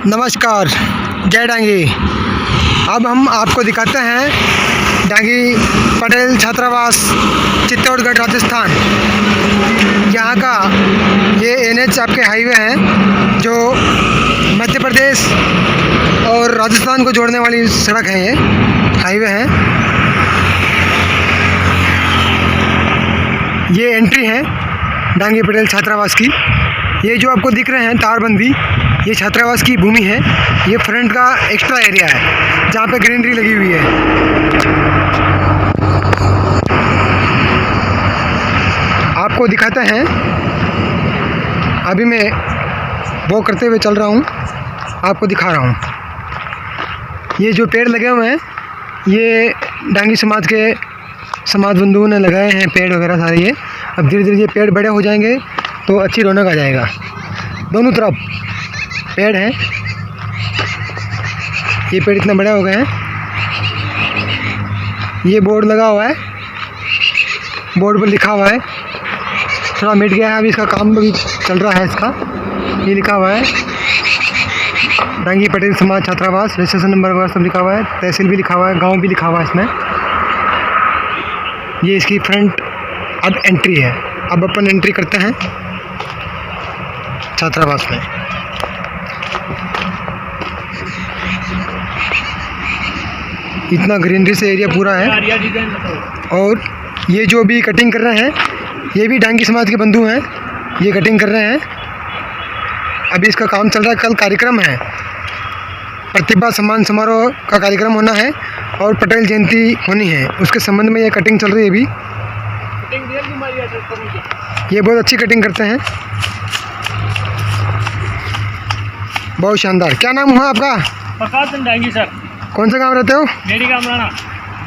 नमस्कार, जय डांगी। अब हम आपको दिखाते हैं डांगी पटेल छात्रावास, चित्तौड़गढ़, राजस्थान। यहाँ का ये NH आपके हाईवे हैं जो मध्य प्रदेश और राजस्थान को जोड़ने वाली सड़क है। ये हाईवे है, ये एंट्री है डांगी पटेल छात्रावास की। ये जो आपको दिख रहे हैं तारबंदी, ये छात्रावास की भूमि है। ये फ्रंट का एक्स्ट्रा एरिया है जहाँ पे ग्रीनरी लगी हुई है। आपको दिखाते हैं, अभी मैं वो करते हुए चल रहा हूँ, आपको दिखा रहा हूँ। ये जो पेड़ लगे हुए हैं, ये डांगी समाज के समाज बंधुओं ने लगाए हैं पेड़ वगैरह सारे। ये अब धीरे धीरे ये पेड़ बड़े हो जाएंगे तो अच्छी रौनक आ जाएगा। दोनों तरफ पेड़ हैं, ये पेड़ इतने बड़े हो गए हैं। ये बोर्ड लगा हुआ है, बोर्ड पर लिखा हुआ है, थोड़ा मिट गया है, अभी इसका काम भी चल रहा है। इसका ये लिखा हुआ है डांगी पटेल समाज छात्रावास, रजिस्ट्रेशन नंबर वगैरह सब लिखा हुआ है, तहसील भी लिखा हुआ है, गांव भी लिखा हुआ है इसमें। ये इसकी फ्रंट अब एंट्री है। अब अपन एंट्री करते हैं छात्रावास में। इतना ग्रीनरी से एरिया पूरा है। और ये जो भी कटिंग कर रहे हैं, ये भी डांगी समाज के बंधु हैं, ये कटिंग कर रहे हैं। अभी इसका काम चल रहा है। कल कार्यक्रम है, प्रतिभा सम्मान समारोह का कार्यक्रम होना है और पटेल जयंती होनी है, उसके संबंध में ये कटिंग चल रही है अभी। ये बहुत अच्छी कटिंग करते हैं, बहुत शानदार। क्या नाम हुआ आपका? प्रकाश डांगी सर। कौन सा गांव रहते हो? मेरी गामराना।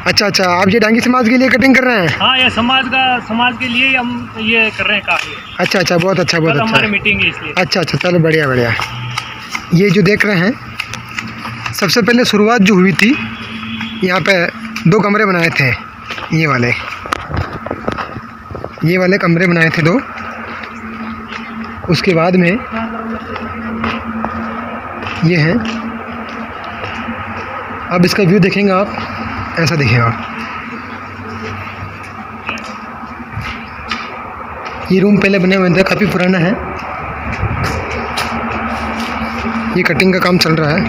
अच्छा, आप ये डांगी समाज के लिए कटिंग कर रहे हैं? हाँ, ये समाज के लिए हम ये कर रहे हैं कार्य। अच्छा, बहुत अच्छा, बहुत अच्छा। हमारी मीटिंग है इसलिए। अच्छा, चलो बढ़िया। ये जो देख रहे हैं, सबसे पहले शुरुआत जो हुई थी, यहाँ पे 2 कमरे बनाए थे। ये वाले कमरे बनाए थे 2। उसके बाद में ये हैं। अब इसका व्यू देखेंगे आप, ऐसा दिखेगा। ये रूम पहले बने हुए थे, काफ़ी पुराना है। ये कटिंग का काम चल रहा है।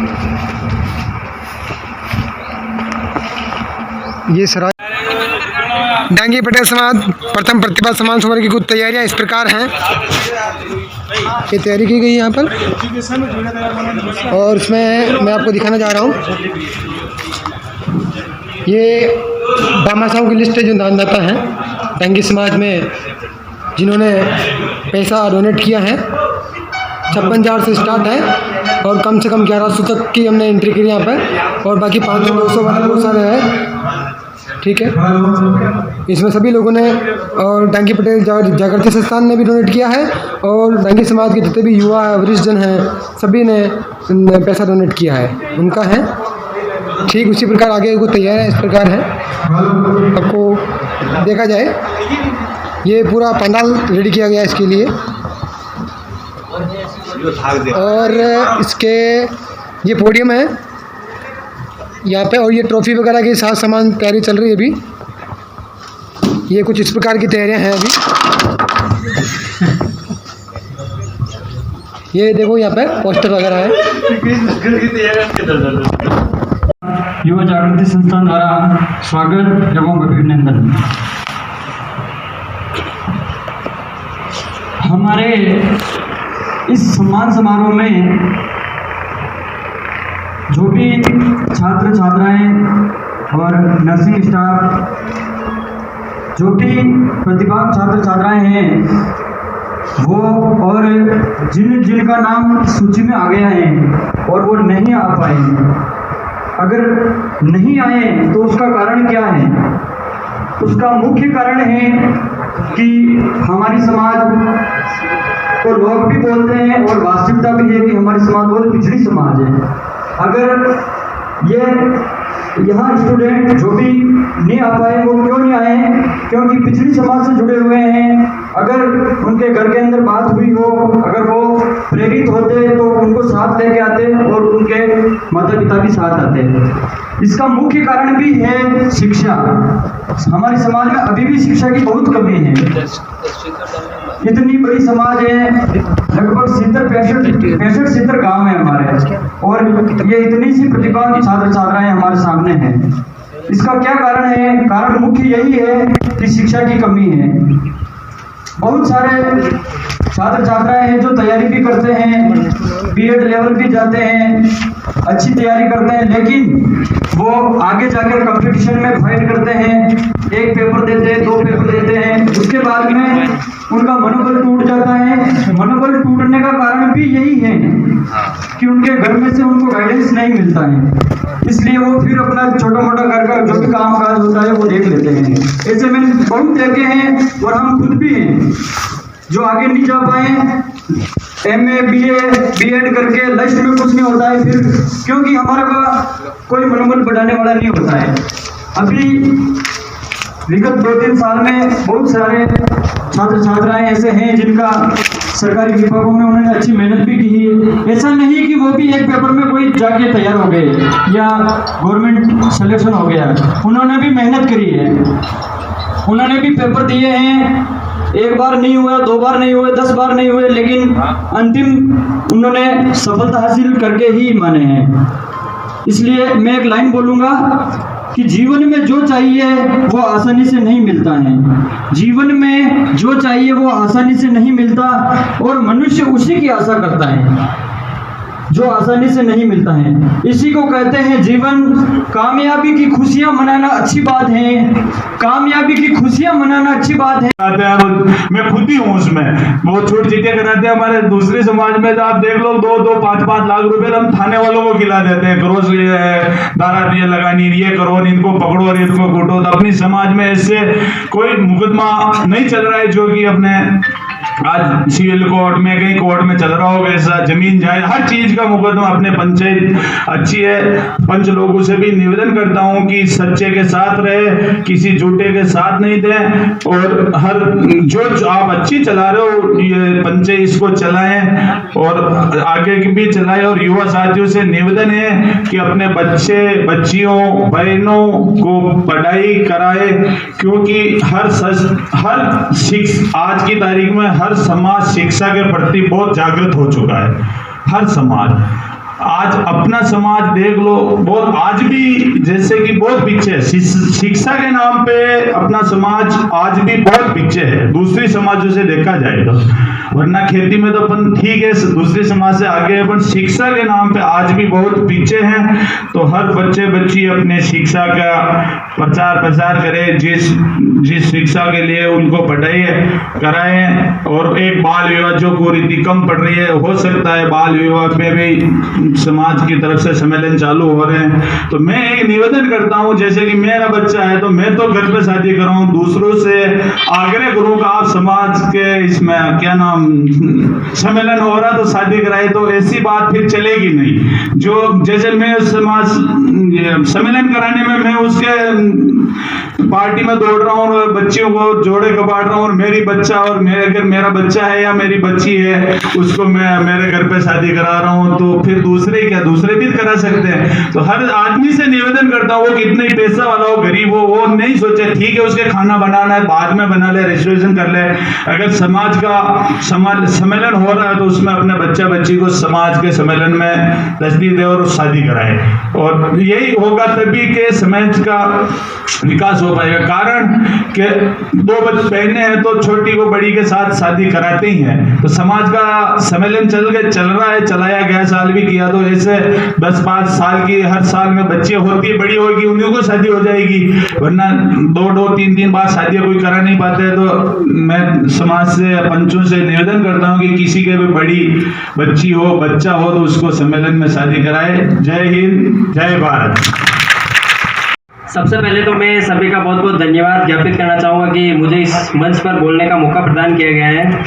ये सराय डांगी पटेल समाज प्रथम प्रतिभा सम्मान समारोह की कुछ तैयारियां इस प्रकार हैं। ये तैयारी की गई है यहाँ पर, और इसमें मैं आपको दिखाना जा रहा हूँ। ये भामाशाहों की लिस्ट है जो दानदाता हैं डांगी समाज में, जिन्होंने पैसा डोनेट किया है। 56,000 से स्टार्ट है और कम से कम 1100 तक की हमने एंट्री की यहाँ पर, और बाकी 500-200 वाले बहुत सारे हैं। ठीक है, इसमें सभी लोगों ने, और डांगी पटेल जागृति संस्थान ने भी डोनेट किया है, और डांगी समाज के जितने भी युवा वरिष्ठ जन हैं, सभी ने पैसा डोनेट किया है, उनका है। ठीक उसी प्रकार आगे को तैयार है, इस प्रकार है। आपको देखा जाए, ये पूरा पंडाल रेडी किया गया है इसके लिए, और इसके ये पोडियम है यहाँ पे, और ये ट्रॉफी वगैरह के साथ सामान तैयारी चल रही है अभी। ये कुछ इस प्रकार की तैयारियां हैं अभी। ये देखो यहाँ पे पोस्टर वगैरह है। युवा जागृति संस्थान द्वारा स्वागत एवं अभिनंदन। हमारे इस सम्मान समारोह में जो भी छात्र छात्राएं और नर्सिंग स्टाफ, जो भी प्रतिभाग छात्र छात्राएं हैं, वो और जिनका नाम सूची में आ गया है और वो नहीं आ पाए, अगर नहीं आए तो उसका कारण क्या है? उसका मुख्य कारण है कि हमारी समाज को लोग भी बोलते हैं और वास्तविकता भी है कि हमारी समाज बहुत पिछड़ी समाज है। अगर ये यहाँ स्टूडेंट जो भी नहीं आ पाए, वो क्यों नहीं आए? क्योंकि पिछड़ी समाज से जुड़े हुए हैं। अगर उनके घर के अंदर बात हुई हो, अगर वो प्रेरित होते तो उनको साथ लेके आते और उनके माता पिता भी साथ आते। इसका मुख्य कारण भी है शिक्षा। हमारे समाज में अभी भी शिक्षा की बहुत कमी है। इतनी बड़ी समाज है, लगभग 65 गांव है हमारे, और ये इतनी सी प्रतिभावान छात्र छात्राएं हमारे सामने हैं। इसका क्या कारण है? कारण मुख्य यही है कि शिक्षा की कमी है। बहुत सारे छात्र छात्राएं हैं जो तैयारी भी करते हैं, बीएड लेवल भी जाते हैं, अच्छी तैयारी करते हैं, लेकिन वो आगे जाकर कंपटीशन में फाइट करते हैं। एक पेपर देते हैं, 2 पेपर देते हैं, उसके बाद में उनका मनोबल टूट जाता है। मनोबल टूटने का कारण भी यही है कि उनके घर में से उनको गाइडेंस नहीं मिलता है, इसलिए वो फिर अपना छोटा मोटा घर का जो भी काम काज होता है वो देख लेते हैं। ऐसे मैंने बहुत देखे हैं और हम खुद भी हैं जो आगे नहीं जा पाए। MA BEd करके लास्ट में कुछ नहीं होता है फिर, क्योंकि हमारा का कोई मनोबल बढ़ाने वाला नहीं होता है। अभी विगत 2-3 साल में बहुत सारे छात्र छात्राएं ऐसे हैं जिनका सरकारी विभागों में उन्होंने अच्छी मेहनत भी की है। ऐसा नहीं कि वो भी एक पेपर में कोई जाके तैयार हो गए या गवर्नमेंट सिलेक्शन हो गया, उन्होंने भी मेहनत करी है, उन्होंने भी पेपर दिए हैं। 1 बार नहीं हुआ, 2 बार नहीं हुए, 10 बार नहीं हुए, लेकिन अंतिम उन्होंने सफलता हासिल करके ही माने हैं। इसलिए मैं एक लाइन बोलूँगा कि जीवन में जो चाहिए वो आसानी से नहीं मिलता है। जीवन में जो चाहिए वो आसानी से नहीं मिलता और मनुष्य उसी की आशा करता है जो आसानी से नहीं मिलता है। इसी को कहते हैं जीवन। कामयाबी की खुशियां मनाना अच्छी बात है, कामयाबी की खुशियां मनाना अच्छी बात है। मैं खुद ही हूँ उसमें, वो छोट चीटियां कराते हैं। हमारे दूसरे समाज में तो आप देख लो 2-2, 5-5 लाख रुपए हम थाने वालों को खिला देते हैं। करो दारा ये लगानी, ये करो, इनको पकड़ो और इनको कूटो। तो अपनी समाज में ऐसे कोई मुकदमा नहीं चल रहा है जो कि अपने आज सिविल कोर्ट में कहीं कोर्ट में चल रहा होगा। ऐसा जमीन जाए हर चीज का मुकदमा अपने पंचायत अच्छी है। पंच लोगों से भी निवेदन करता हूं कि सच्चे के साथ रहे, किसी झूठे के साथ नहीं दें, और हर जो आप अच्छी चला रहे हो ये पंचायत इसको चलाएं और आगे भी चलाएं। और युवा साथियों से निवेदन है कि अपने बच्चे बच्चियों बहनों को पढ़ाई कराए, क्योंकि आज की तारीख में हर समाज शिक्षा के प्रति बहुत जागृत हो चुका है। हर समाज आज अपना समाज देख लो, बहुत आज भी जैसे कि बहुत पीछे है। शिक्षा के नाम पे अपना समाज आज भी बहुत पीछे है दूसरी समाजों से देखा जाए तो। वरना खेती में तो अपन ठीक है, दूसरे समाज से आगे है, पर शिक्षा के नाम पे आज भी बहुत पीछे हैं। तो हर बच्चे बच्ची अपने शिक्षा का प्रचार प्रसार करे, जिस शिक्षा के लिए उनको पढ़ाई कराएं। और एक बाल विवाह जो कुरीति कम पड़ रही है, हो सकता है बाल विवाह पे भी समाज की तरफ से सम्मेलन चालू हो रहे हैं। तो मैं एक निवेदन करता हूं, जैसे कि मेरा बच्चा है तो मैं तो घर पे शादी कर रहा हूं, दूसरों से आग्रह करूं कि आप समाज के इसमें क्या नाम सम्मेलन हो रहा तो शादी कराए। तो ऐसी बात फिर चलेगी नहीं। जो जैसे मैं समाज सम्मेलन कराने में मैं उसके पार्टी में दौड़ रहा हूँ और बच्चियों को जोड़े कबाड़ रहा हूँ, और मेरी बच्चा और अगर मेरा बच्चा है या मेरी बच्ची है उसको मैं मेरे घर पे शादी करा रहा हूँ, तो फिर दूसरे भी करा सकते हैं। तो हर आदमी से निवेदन करता हूँ, वो कितना ही पैसा वाला हो गरीब हो, वो नहीं सोचे ठीक है उसके खाना बनाना है बाद में बना ले, रिजर्वेशन कर ले। अगर समाज का सम्मेलन हो रहा है तो उसमें अपने बच्चा बच्ची को समाज के सम्मेलन में तस्दीक दे और शादी कराए, और यही होगा तभी के समाज का विकास हो पाएगा। कारण कि 2 बहनें हैं तो छोटी को बड़ी के साथ शादी कराते ही हैं। तो समाज का सम्मेलन चल रहा है, चलाया गया, साल भी किया। तो ऐसे 10-5 साल की हर साल में बच्चे होती बड़ी होगी, उन्हीं को शादी हो जाएगी। वरना 2-2, 3-3 बार शादियां कोई करा नहीं पाते। तो मैं समाज से पंचों से निवेदन करता हूं कि किसी के भी बड़ी बच्ची हो बच्चा हो तो उसको सम्मेलन में शादी कराए। जय हिंद, जय भारत। सबसे पहले तो मैं सभी का बहुत बहुत धन्यवाद ज्ञापित करना चाहूँगा कि मुझे इस मंच पर बोलने का मौका प्रदान किया गया है।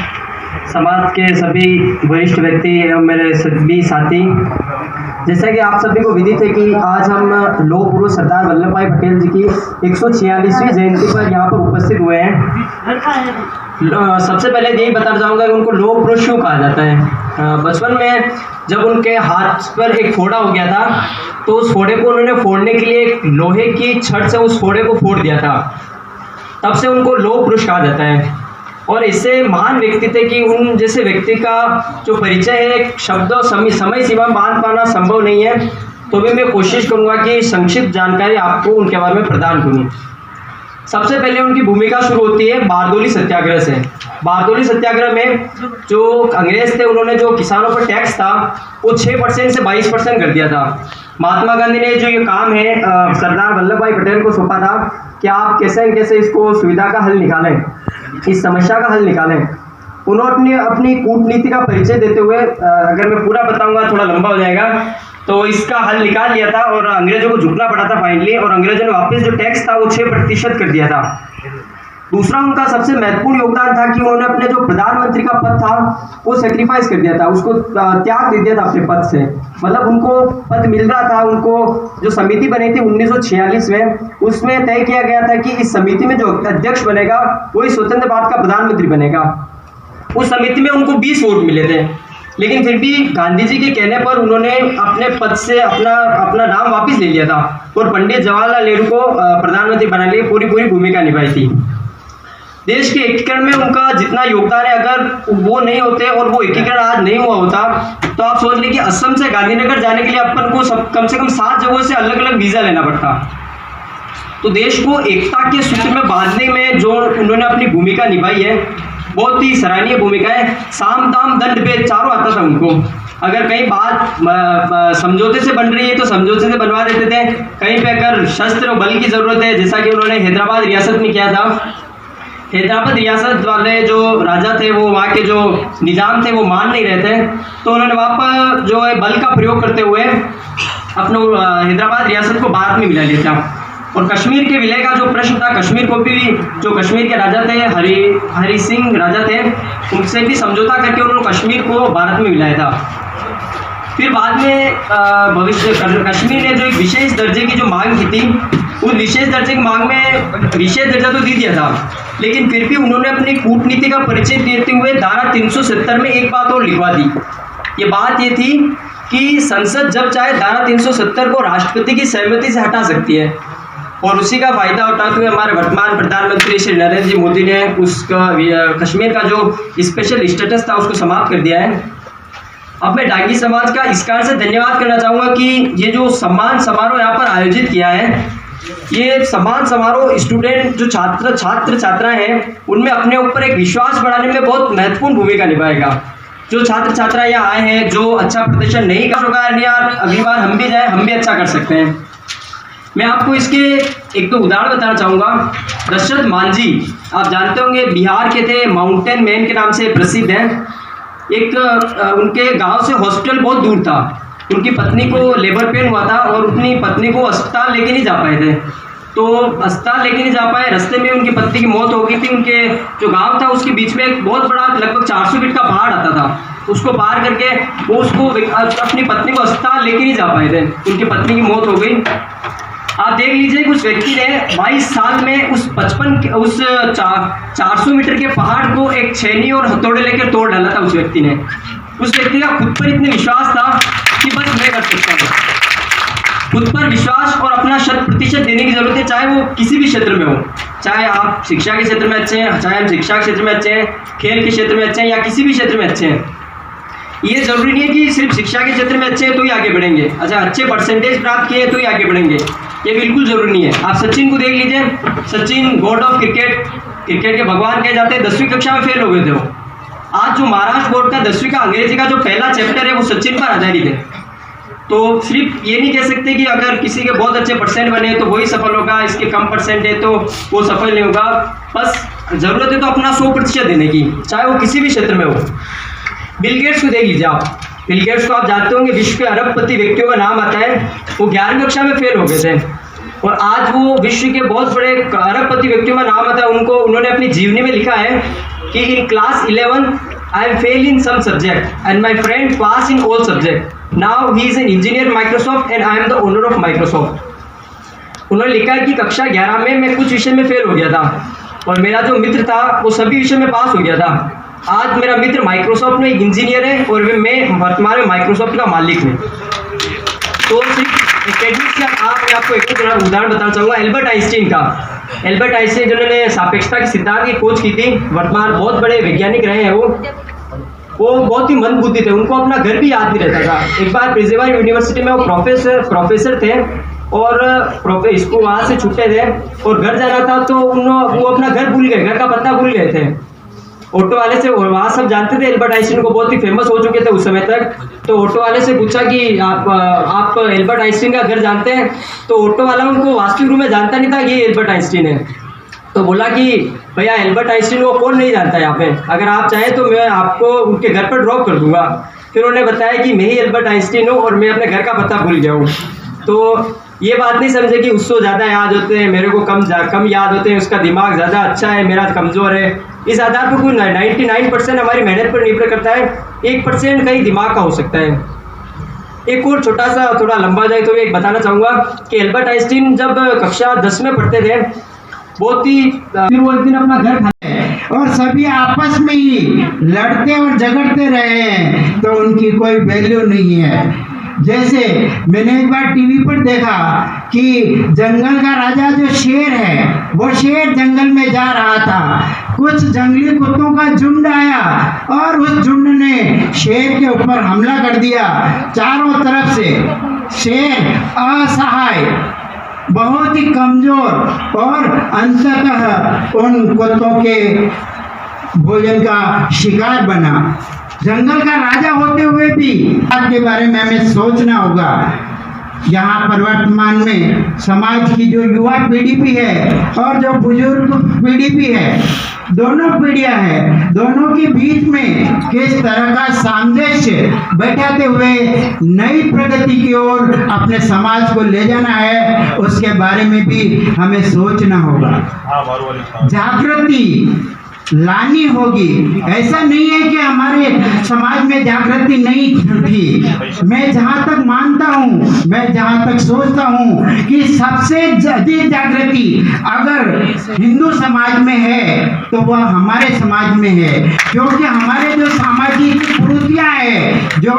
समाज के सभी वरिष्ठ व्यक्ति एवं मेरे सभी साथी, जैसा कि आप सभी को विदित है कि आज हम लौह पुरुष सरदार वल्लभ भाई पटेल जी की 146वीं जयंती पर यहाँ पर उपस्थित हुए हैं। सबसे पहले यही बताना चाहूँगा कि उनको लौह पुरुष क्यों कहा जाता है। बचपन में जब उनके हाथ पर एक फोड़ा हो गया था, तो उस फोड़े को उन्होंने फोड़ने के लिए एक लोहे की छड़ से उस फोड़े को फोड़ दिया था। तब से उनको लौह पुरुष कहा जाता है। और इससे महान व्यक्ति थे कि उन जैसे व्यक्ति का जो परिचय है शब्द और समय सीमा में बांध पाना संभव नहीं है, तो भी मैं कोशिश करूंगा कि संक्षिप्त जानकारी आपको उनके बारे में प्रदान करूं। सबसे पहले उनकी भूमिका शुरू होती है बारदोली सत्याग्रह से। बारदोली सत्याग्रह में जो अंग्रेज थे, उन्होंने जो किसानों पर टैक्स था वो 6% से 22% कर दिया था। महात्मा गांधी ने जो ये काम है सरदार वल्लभ भाई पटेल को सौंपा था कि आप कैसे न कैसे इसको सुविधा का हल निकालें, इस समस्या का हल निकालें। उन्होंने अपनी कूटनीति का परिचय देते हुए, अगर मैं पूरा बताऊंगा थोड़ा लंबा हो जाएगा, तो इसका हल निकाल लिया था और अंग्रेजों को झुकना पड़ा था फाइनली, और अंग्रेजों ने वापस जो टैक्स था वो 6% कर दिया था। दूसरा उनका सबसे महत्वपूर्ण योगदान था कि उन्होंने अपने जो प्रधानमंत्री का पद था वो सेक्रीफाइस कर दिया था, उसको त्याग दे दिया था अपने पद से। मतलब उनको पद मिल रहा था, उनको जो समिति बनी थी 1946 में, उसमें तय किया गया था कि इस समिति में जो अध्यक्ष बनेगा वही स्वतंत्र भारत का प्रधानमंत्री बनेगा। उस समिति में उनको 20 वोट मिले थे, लेकिन फिर भी गांधी जी के कहने पर उन्होंने अपने पद से अपना नाम वापस ले लिया था और पंडित जवाहरलाल नेहरू को प्रधानमंत्री बनाने की पूरी भूमिका निभाई थी। देश के एकीकरण में उनका जितना योगदान है, अगर वो नहीं होते और वो एकीकरण आज नहीं हुआ होता, तो आप सोच लें कि असम से गांधीनगर जाने के लिए अपन को कम से कम 7 जगहों से अलग अलग वीज़ा लेना पड़ता। तो देश को एकता के सूत्र में बांधने में जो उन्होंने अपनी भूमिका निभाई है, बहुत ही सराहनीय भूमिका है। साम दाम दंड भेद चारों आता था उनको। अगर कहीं बात समझौते से बन रही है तो समझौते से बनवा देते थे, कहीं पे अगर शस्त्र और बल की ज़रूरत है, जैसा कि उन्होंने हैदराबाद रियासत में किया था। हैदराबाद रियासत वाले जो राजा थे, वो वहाँ के जो निज़ाम थे वो मान नहीं रहे थे, तो उन्होंने वहाँ पर जो है बल का प्रयोग करते हुए अपना हैदराबाद रियासत को भारत में मिला लिया था। और कश्मीर के विलय का जो प्रश्न था, कश्मीर को भी जो कश्मीर के राजा थे हरि सिंह राजा थे, उनसे भी समझौता करके उन्होंने कश्मीर को भारत में मिलाया था। फिर बाद में कश्मीर ने जो एक विशेष दर्जे की जो मांग की थी, उस विशेष दर्जे की मांग में विशेष दर्जा तो दे दिया था, लेकिन फिर भी उन्होंने अपनी कूटनीति का परिचय देते हुए धारा 370 में एक बात और लिखवा दी। ये बात ये थी कि संसद जब चाहे धारा 370 को राष्ट्रपति की सहमति से हटा सकती है, और उसी का फायदा उठाते हुए हमारे वर्तमान प्रधानमंत्री श्री नरेंद्र जी मोदी ने उसका कश्मीर का जो स्पेशल स्टेटस था उसको समाप्त कर दिया है। अब मैं डांगी समाज का इस कारण से धन्यवाद करना चाहूँगा कि ये जो सम्मान समारोह यहाँ पर आयोजित किया है, ये सम्मान समारोह स्टूडेंट जो छात्र छात्राएं हैं उनमें अपने ऊपर एक विश्वास बढ़ाने में बहुत महत्वपूर्ण भूमिका निभाएगा। जो छात्र छात्राएं यहाँ आए हैं, जो अच्छा प्रदर्शन नहीं कर होगा, यार अगली बार हम भी जाए, हम भी अच्छा कर सकते हैं। मैं आपको इसके एक तो उदाहरण बताना चाहूँगा। दशरथ मांझी, आप जानते होंगे, बिहार के थे, माउंटेन मैन के नाम से प्रसिद्ध हैं। एक उनके गांव से हॉस्पिटल बहुत दूर था, उनकी पत्नी को लेबर पेन हुआ था और अपनी पत्नी को अस्पताल लेके नहीं जा पाए थे, तो अस्पताल लेके नहीं जा पाए, रास्ते में उनकी पत्नी की मौत हो गई थी। उनके जो गांव था उसके बीच में एक बहुत बड़ा लगभग 400 फीट का पहाड़ आता था, उसको पार करके वो उसको अपनी पत्नी को अस्पताल लेके नहीं जा पाए थे, उनकी पत्नी की मौत हो गई। आप देख लीजिए, उस व्यक्ति ने 22 साल में उस 400 मीटर के पहाड़ को एक छेनी और हथौड़े लेकर तोड़ डाला था। उस व्यक्ति ने, उस व्यक्ति का खुद पर इतने विश्वास था कि बस मैं कर सकता हूँ। खुद पर विश्वास और अपना 100% देने की जरूरत है, चाहे वो किसी भी क्षेत्र में हो, चाहे आप शिक्षा के क्षेत्र में अच्छे हैं, चाहे हम शिक्षा के क्षेत्र में अच्छे हैं, खेल के क्षेत्र में अच्छे हैं, या किसी भी क्षेत्र में अच्छे हैं। ये जरूरी नहीं है कि सिर्फ शिक्षा के क्षेत्र में अच्छे हैं तो ही आगे बढ़ेंगे, अच्छा अच्छे परसेंटेज प्राप्त किए तो ही आगे बढ़ेंगे, ये बिल्कुल जरूरी नहीं है। आप सचिन को देख लीजिए, Sachin God of cricket, cricket के भगवान कहे जाते हैं, 10वीं कक्षा में फेल हो गए थे वो। आज जो महाराष्ट्र बोर्ड का 10वीं का अंग्रेजी का जो पहला चैप्टर है वो सचिन पर आधारित है। तो सिर्फ ये नहीं कह सकते कि अगर किसी के बहुत अच्छे परसेंट बने तो वही सफल होगा, इसके कम परसेंट है तो वो सफल नहीं होगा। बस जरूरत है तो अपना 100% देने की, चाहे वो किसी भी क्षेत्र में हो। बिल गेट्स को देख लीजिए आप, बिल गेट्स को आप जानते होंगे, विश्व के अरबपति व्यक्तियों का नाम आता है। वो 11वीं कक्षा में फेल हो गए थे और आज वो विश्व के बहुत बड़े अरबपति व्यक्तियों का नाम आता है। उन्होंने अपनी जीवनी में लिखा है कि in class 11 I am fail in some subject and my friend pass in all subject, now he is an engineer Microsoft and I am the owner of Microsoft. उन्होंने लिखा है कि कक्षा 11 में मैं कुछ विषय में फेल हो गया था और मेरा जो मित्र था वो सभी विषय में पास हो गया था, आज मेरा मित्र माइक्रोसॉफ्ट में एक इंजीनियर है और मैं वर्तमान में माइक्रोसॉफ्ट का मालिक हूँ। तो सिर्फ एकेडमिक्स का मैं आपको एक उदाहरण बताना चाहूँगा एल्बर्ट आइंस्टीन का। एल्बर्ट आइंस्टीन जिन्होंने सापेक्षता के सिद्धांत की खोज की थी, वर्तमान बहुत बड़े वैज्ञानिक रहे हैं वो बहुत ही मंद बुद्धि थे, उनको अपना घर भी याद नहीं रहता था। एक बार प्रिंसिपल यूनिवर्सिटी में वो प्रोफेसर थे और इसको वहाँ से छूटे थे और घर जाना था तो वो अपना घर भूल गए, घर का पता भूल गए थे। ऑटो वाले से, वहाँ सब जानते थे एल्बर्ट आइंस्टीन को, बहुत ही फेमस हो चुके थे उस समय तक। तो ऑटो वाले से पूछा कि आप एल्बर्ट आइंस्टीन का घर जानते हैं? तो ऑटो वाला उनको वास्तविक रूप में जानता नहीं था ये एल्बर्ट आइंस्टीन है। तो बोला कि भैया एल्बर्ट आइंस्टीन को कौन नहीं जानता है यहाँ पे, अगर आप चाहें तो मैं आपको उनके घर पर ड्रॉप कर दूंगा। फिर उन्होंने बताया कि मैं ही एल्बर्ट आइंस्टीन हूँ और मैं अपने घर का पता भूल गया हूँ। तो ये बात नहीं समझे कि उसको ज़्यादा याद होते हैं, मेरे को कम याद होते हैं, उसका दिमाग ज़्यादा अच्छा है, मेरा कमज़ोर है। इस आधार पर कोई 99% हमारी मेहनत पर निर्भर करता है, 1% कहीं दिमाग का हो सकता है। एक और छोटा सा थोड़ा लंबा जाए तो एक बताना चाहूँगा कि एल्बर्ट आइंस्टीन जब कक्षा 10 में पढ़ते थे, बहुत ही फिर वो एक दिन अपना घर और सभी आपस में ही लड़ते और झगड़ते रहे हैं, तो उनकी कोई वैल्यू नहीं है। जैसे मैंने एक बार टीवी पर देखा कि जंगल का राजा जो शेर है, वो शेर जंगल में जा रहा था, कुछ जंगली कुत्तों का झुंड आया और उस झुंड ने शेर के ऊपर हमला कर दिया चारों तरफ से। शेर असहाय, बहुत ही कमजोर और अंततः उन कुत्तों के भोजन का शिकार बना। जंगल का राजा होते हुए भी के बारे में हमें सोचना होगा। यहाँ पर वर्तमान में समाज की जो युवा पीढ़ी भी है और जो बुजुर्ग पीढ़ी भी है, दोनों पीढ़ियां हैं, दोनों के बीच में किस तरह का सामंजस्य बैठाते हुए नई प्रगति की ओर अपने समाज को ले जाना है, उसके बारे में भी हमें सोचना होगा। जागृति लानी होगी। ऐसा नहीं है कि हमारे समाज में जागृति नहीं थी। मैं जहाँ तक मानता हूँ, मैं जहाँ तक सोचता हूँ कि सबसे अधिक जागृति अगर हिंदू समाज में है तो वह हमारे समाज में है, क्योंकि हमारे जो सामाजिक कुरीतियाँ हैं, जो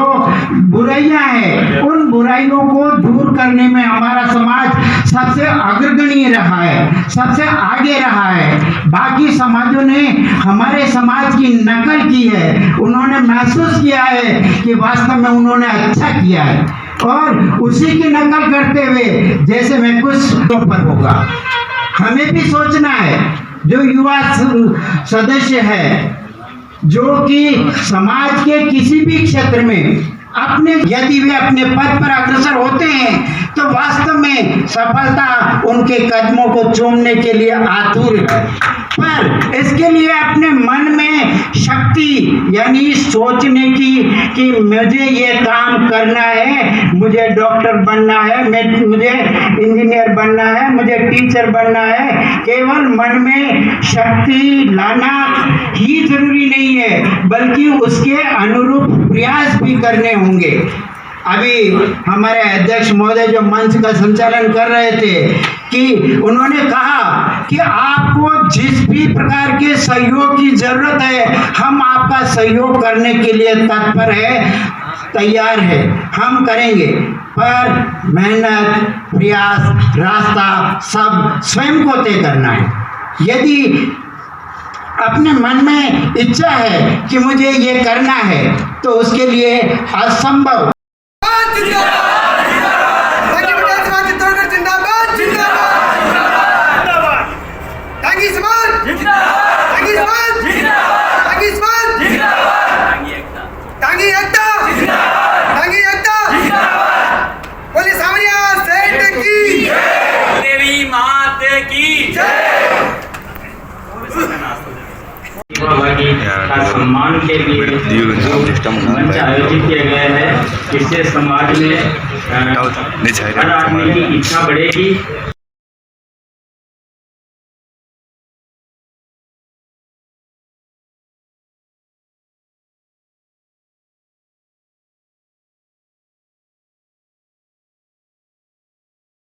बुराइयाँ हैं, उन बुराइयों को दूर करने में हमारा समाज सबसे अग्रगण्य रहा है, सबसे आगे रहा है। बाकी समाजों ने हमारे समाज की नकल की है, उन्होंने महसूस किया है कि वास्तव में उन्होंने अच्छा किया है और उसी की नकल करते हुए जैसे मैं कुछ तो पर होगा। हमें भी सोचना है, जो युवा सदस्य है, जो कि समाज के किसी भी क्षेत्र में यदि वे अपने पद पर अग्रसर होते हैं तो वास्तव में सफलता उनके कदमों को चूमने के लिए आतुर है, पर इसके लिए अपने मन में शक्ति यानी सोचने की कि मुझे ये काम करना है, मुझे डॉक्टर बनना है, मुझे इंजीनियर बनना है, मुझे टीचर बनना है। केवल मन में शक्ति लाना ही जरूरी नहीं है, बल्कि उसके अनुरूप प्रयास भी करने होंगे। अभी हमारे अध्यक्ष महोदय जो मंच का संचालन कर रहे थे कि उन्होंने कहा कि आपको जिस भी प्रकार के सहयोग की जरूरत है, हम आपका सहयोग करने के लिए तत्पर है, तैयार है, हम करेंगे, पर मेहनत, प्रयास, रास्ता सब स्वयं को तय करना है। यदि अपने मन में इच्छा है कि मुझे ये करना है तो उसके लिए असंभव सम्मान के लिए मंच आयोजित किया गया है। इससे समाज में हर आदमी की इच्छा बढ़ेगी